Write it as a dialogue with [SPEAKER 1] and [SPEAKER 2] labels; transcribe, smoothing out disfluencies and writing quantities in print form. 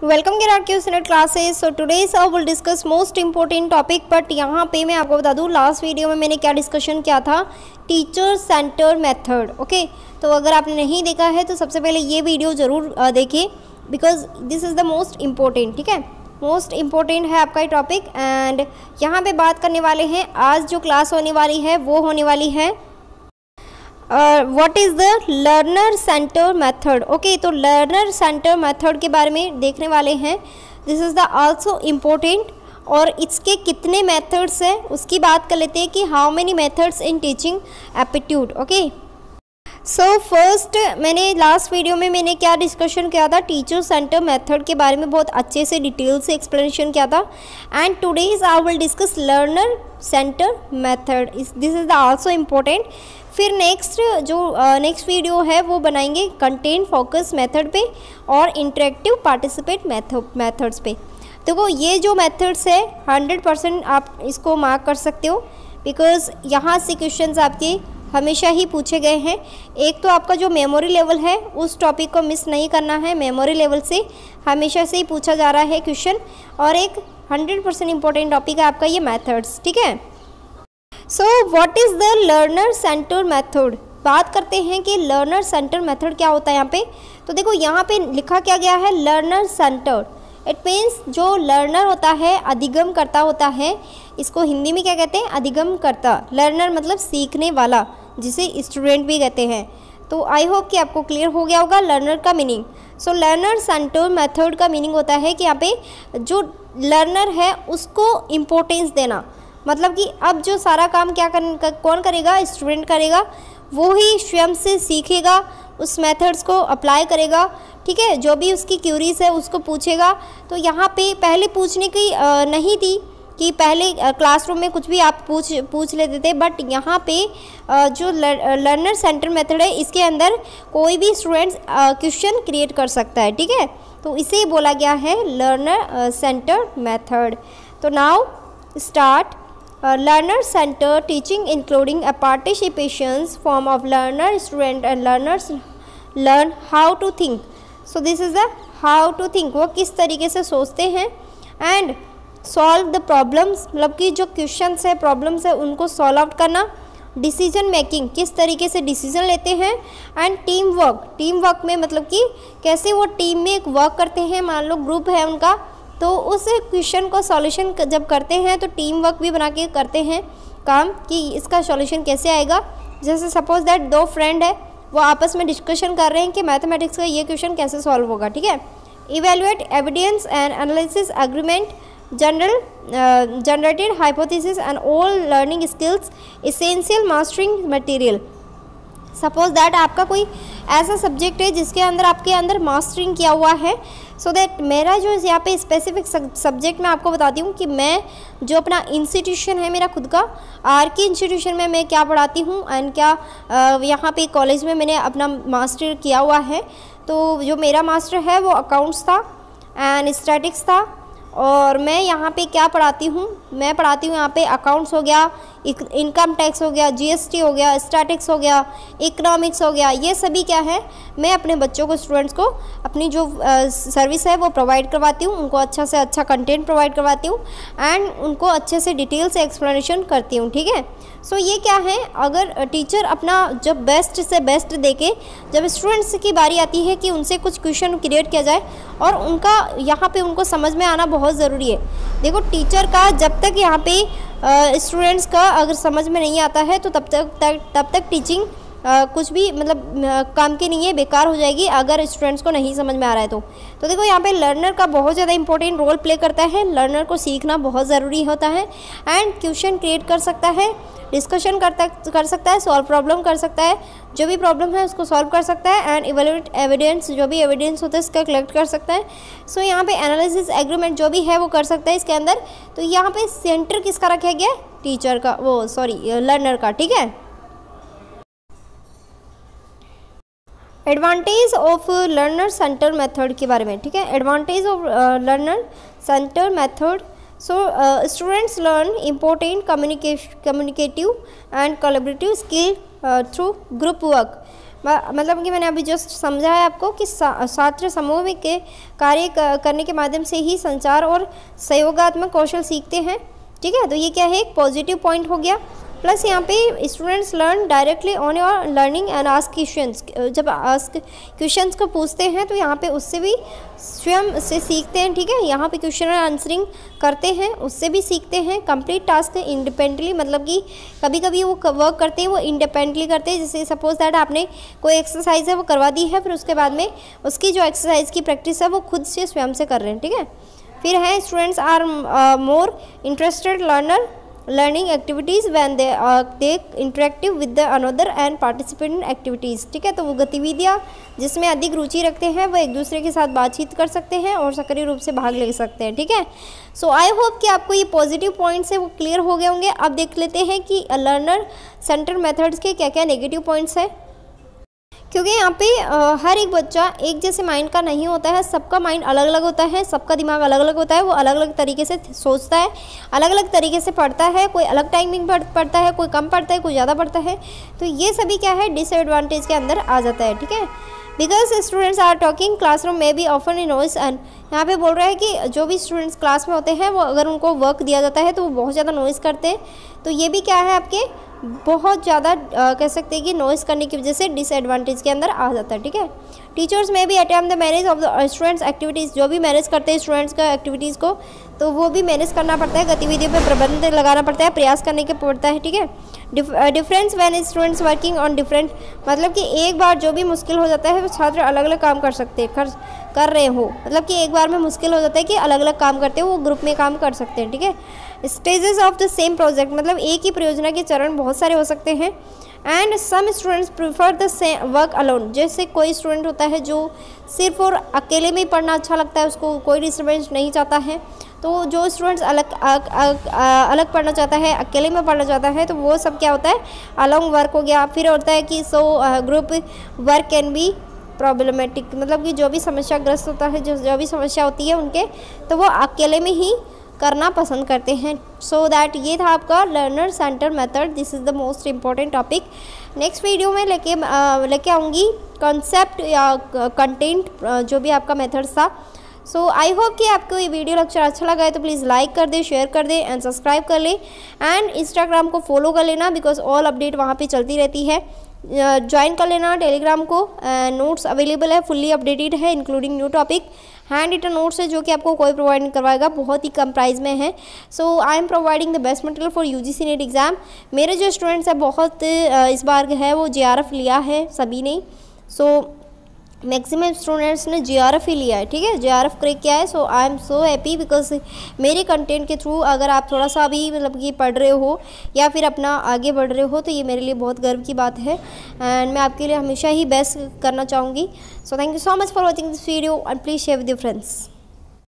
[SPEAKER 1] Welcome Kiran classes. So today's I will discuss most important topic. But यहाँ पे मैं आपको बता दूँ लास्ट वीडियो में मैंने क्या डिस्कशन किया था, टीचर सेंटर मेथड। ओके, तो अगर आपने नहीं देखा है तो सबसे पहले ये वीडियो ज़रूर देखिए, because this is the most important. ठीक है, मोस्ट इम्पोर्टेंट है आपका ये टॉपिक। एंड यहाँ पे बात करने वाले हैं, आज जो क्लास होने वाली है वो होने वाली है what is the learner centre method. Okay, तो लर्नर सेंटर मेथड के बारे में देखने वाले हैं। This is the also important. और इसके कितने मेथड्स हैं उसकी बात कर लेते हैं कि how many methods in teaching aptitude. Okay, so first मैंने लास्ट वीडियो में मैंने क्या डिस्कशन किया था, टीचर सेंटर मेथड के बारे में बहुत अच्छे से डिटेल से एक्सप्लेनेशन किया था। And today's I will discuss learner centre method, this is the also important. फिर नेक्स्ट वीडियो है वो बनाएंगे कंटेंट फोकस मेथड पे और इंटरेक्टिव पार्टिसिपेट मेथड्स पे। देखो ये जो मेथड्स है 100% आप इसको मार्क कर सकते हो, बिकॉज यहाँ से क्वेश्चंस आपके हमेशा ही पूछे गए हैं। एक तो आपका जो मेमोरी लेवल है उस टॉपिक को मिस नहीं करना है, मेमोरी लेवल से हमेशा से ही पूछा जा रहा है क्वेश्चन। और एक 100% इम्पोर्टेंट टॉपिक है आपका ये मेथड्स। ठीक है, so what is the learner centre method. बात करते हैं कि लर्नर सेंटर मेथड क्या होता है यहाँ पे। तो देखो यहाँ पे लिखा क्या गया है, लर्नर सेंटर। इट मीन्स जो लर्नर होता है अधिगम करता होता है, इसको हिंदी में क्या कहते हैं, अधिगम करता। लर्नर मतलब सीखने वाला, जिसे स्टूडेंट भी कहते हैं। तो आई होप कि आपको क्लियर हो गया होगा लर्नर का मीनिंग। सो लर्नर सेंटर मेथड का मीनिंग होता है कि यहाँ पे जो लर्नर है उसको इम्पोर्टेंस देना। मतलब कि अब जो सारा काम कौन करेगा, स्टूडेंट करेगा। वो ही स्वयं से सीखेगा, उस मेथड्स को अप्लाई करेगा। ठीक है, जो भी उसकी क्यूरीज है उसको पूछेगा। तो यहाँ पे पहले पूछने की नहीं थी कि पहले क्लासरूम में कुछ भी आप पूछ लेते थे, बट यहाँ पे जो लर्नर सेंटर मेथड है इसके अंदर कोई भी स्टूडेंट्स क्वेश्चन क्रिएट कर सकता है। ठीक है, तो इसे बोला गया है लर्नर सेंटर मेथड। तो now start. Learner center teaching including a participation form of learner, student and learners learn how to think. So this is the how to think, वो किस तरीके से सोचते हैं। and solve the problems, मतलब कि जो क्वेश्चंस है प्रॉब्लम्स है उनको सॉल्व आउट करना। डिसीजन मेकिंग, किस तरीके से डिसीजन लेते हैं। एंड टीम वर्क में मतलब कि कैसे वो टीम में एक वर्क करते हैं। मान लो ग्रुप है उनका, तो उस क्वेश्चन को सॉल्यूशन जब करते हैं तो टीम वर्क भी बना के करते हैं काम कि इसका सॉल्यूशन कैसे आएगा। जैसे सपोज दैट दो फ्रेंड है, वो आपस में डिस्कशन कर रहे हैं कि मैथमेटिक्स का ये क्वेश्चन कैसे सॉल्व होगा। ठीक है, evaluate evidence and analysis agreement generated hypothesis and all learning skills essential mastering material. Suppose that आपका कोई ऐसा सब्जेक्ट है जिसके अंदर आपके अंदर मास्टरिंग किया हुआ है। सो दैट मेरा जो यहाँ पे स्पेसिफिक सब्जेक्ट मैं आपको बताती हूँ कि मैं जो अपना इंस्टीट्यूशन है मेरा खुद का आर.के. इंस्टीट्यूशन में मैं क्या पढ़ाती हूँ एंड क्या यहाँ पे कॉलेज में मैंने अपना मास्टर किया हुआ है। तो जो मेरा मास्टर है वो अकाउंट्स था एंड स्टैटिक्स था। और मैं यहाँ पे क्या पढ़ाती हूँ, मैं पढ़ाती हूँ यहाँ पे अकाउंट्स हो गया, इनकम टैक्स हो गया, जीएसटी हो गया, स्टैटिक्स हो गया, इकोनॉमिक्स हो गया। ये सभी क्या है, मैं अपने बच्चों को, स्टूडेंट्स को अपनी जो सर्विस है वो प्रोवाइड करवाती हूँ। उनको अच्छा से अच्छा कंटेंट प्रोवाइड करवाती हूँ एंड उनको अच्छे से डिटेल से एक्सप्लेनेशन करती हूँ। ठीक है, सो ये क्या है, अगर टीचर अपना जब बेस्ट से बेस्ट देके, जब स्टूडेंट्स की बारी आती है कि उनसे कुछ क्वेश्चन क्रिएट किया जाए और उनका यहाँ पे उनको समझ में आना बहुत ज़रूरी है। देखो टीचर का जब तक यहाँ पे स्टूडेंट्स का अगर समझ में नहीं आता है तो तब तक टीचिंग कुछ भी मतलब काम की नहीं है, बेकार हो जाएगी अगर स्टूडेंट्स को नहीं समझ में आ रहा है तो देखो यहाँ पे लर्नर का बहुत ज़्यादा इंपॉर्टेंट रोल प्ले करता है। लर्नर को सीखना बहुत ज़रूरी होता है एंड क्वेश्चन क्रिएट कर सकता है, डिस्कशन कर सकता है, सॉल्व प्रॉब्लम कर सकता है, जो भी प्रॉब्लम है उसको सॉल्व कर सकता है एंड इवेल्युएट एविडेंस, जो भी एविडेंस होता है इसका कलेक्ट कर सकता है। सो यहाँ पे एनालिसिस एग्रीमेंट जो भी है वो कर सकता है इसके अंदर। तो यहाँ पे सेंटर किसका रखा गया, टीचर का, वो सॉरी लर्नर का। ठीक है, advantage of learner centre method के बारे में। ठीक है, advantage of learner centre method. So students learn important communicative and collaborative skill through group work. मतलब कि मैंने अभी जस्ट समझा है आपको कि छात्र समूह में के कार्य करने के माध्यम से ही संचार और सहयोगात्मक कौशल सीखते हैं। ठीक है, तो ये क्या है, एक पॉजिटिव पॉइंट हो गया। प्लस यहाँ पे students learn directly on your learning and ask questions. जब आस्क क्वेश्चंस को पूछते हैं तो यहाँ पे उससे भी स्वयं से सीखते हैं। ठीक है, यहाँ पे क्वेश्चन और आंसरिंग करते हैं, उससे भी सीखते हैं। कंप्लीट टास्क इंडिपेंडेंटली, मतलब कि कभी कभी वो वर्क करते हैं वो इंडिपेंडेंटली करते हैं। जैसे सपोज दैट आपने कोई एक्सरसाइज है वो करवा दी है, फिर उसके बाद में उसकी जो एक्सरसाइज की प्रैक्टिस है वो खुद से स्वयं से कर रहे हैं। ठीक है, फिर है students are more interested learning activities when they interactive with the another and participate in activities. ठीक है, तो वो गतिविधियाँ जिसमें अधिक रुचि रखते हैं वो एक दूसरे के साथ बातचीत कर सकते हैं और सक्रिय रूप से भाग ले सकते हैं। ठीक है, सो आई होप कि आपको ये पॉजिटिव पॉइंट्स है वो क्लियर हो गए होंगे। अब देख लेते हैं कि लर्नर सेंटर मेथड्स के क्या क्या नेगेटिव पॉइंट्स हैं। क्योंकि यहाँ पे हर एक बच्चा एक जैसे माइंड का नहीं होता है, सबका माइंड अलग अलग होता है, सबका दिमाग अलग अलग होता है, वो अलग अलग तरीके से सोचता है, अलग अलग तरीके से पढ़ता है। कोई अलग टाइमिंग पढ़ता है, कोई कम पढ़ता है, कोई ज़्यादा पढ़ता है। तो ये सभी क्या है, डिसएडवांटेज के अंदर आ जाता है। ठीक है, because students are talking classroom में भी ऑफन इन नॉइस एंड यहाँ पे बोल रहा है कि जो भी स्टूडेंट्स क्लास में होते हैं वो अगर उनको वर्क दिया जाता है तो वो बहुत ज़्यादा नॉइस करते हैं। तो ये भी क्या है, आपके बहुत ज़्यादा कह सकते हैं कि नॉइस करने की वजह से डिसएडवांटेज के अंदर आ जाता है। ठीक है, टीचर्स में भी attempt the manage of the students activities, जो भी मैनेज करते हैं स्टूडेंट्स का एक्टिविटीज़ को, तो वो भी मैनेज करना पड़ता है, गतिविधियों पे प्रबंध लगाना पड़ता है, प्रयास करने के पड़ता है। ठीक है, difference when students working on different, मतलब कि एक बार जो भी मुश्किल हो जाता है वो छात्र अलग अलग काम कर सकते हैं, कर रहे हो, मतलब कि एक बार में मुश्किल हो जाता है कि अलग अलग काम करते हो, वो ग्रुप में काम कर सकते हैं। ठीक है, stages of the same project, मतलब एक ही परियोजना के चरण बहुत सारे हो सकते हैं। And some students prefer the work alone, जैसे कोई स्टूडेंट होता है जो सिर्फ और अकेले में ही पढ़ना अच्छा लगता है, उसको कोई डिस्टर्बेंस नहीं चाहता है। तो जो स्टूडेंट्स अलग पढ़ना चाहता है, अकेले में पढ़ना चाहता है, तो वो सब क्या होता है, अलोंग वर्क हो गया। फिर होता है कि group work can be problematic, मतलब कि जो भी समस्याग्रस्त होता है, जो भी समस्या होती है उनके, तो वो अकेले में ही करना पसंद करते हैं। सो दैट ये था आपका learner centre method, this is the most important topic. Next video में लेके आऊँगी कॉन्सेप्ट या कंटेंट, जो भी आपका मेथड था। सो आई होप कि आपको ये वीडियो लेक्चर अच्छा लगा है तो प्लीज़ लाइक कर दे, शेयर कर दे एंड सब्सक्राइब कर ले। एंड इंस्टाग्राम को फॉलो कर लेना, बिकॉज ऑल अपडेट वहाँ पे चलती रहती है। ज्वाइन कर लेना टेलीग्राम को, नोट्स अवेलेबल है, फुल्ली अपडेटेड है including new topic. Hand written notes है जो कि आपको कोई प्रोवाइड नहीं करवाएगा, बहुत ही कम प्राइस में है। So I am providing the best material for UGC NET exam. मेरे जो स्टूडेंट्स हैं बहुत इस बार है वो JRF लिया है सभी ने। सो मैक्सिमम स्टूडेंट्स ने JRF ही लिया है। ठीक है, JRF क्रैक किया है। So I am so happy because मेरे कंटेंट के थ्रू अगर आप थोड़ा सा भी मतलब कि पढ़ रहे हो या फिर अपना आगे बढ़ रहे हो तो ये मेरे लिए बहुत गर्व की बात है एंड मैं आपके लिए हमेशा ही बेस्ट करना चाहूँगी। So thank you so much for watching this video and please share with your friends.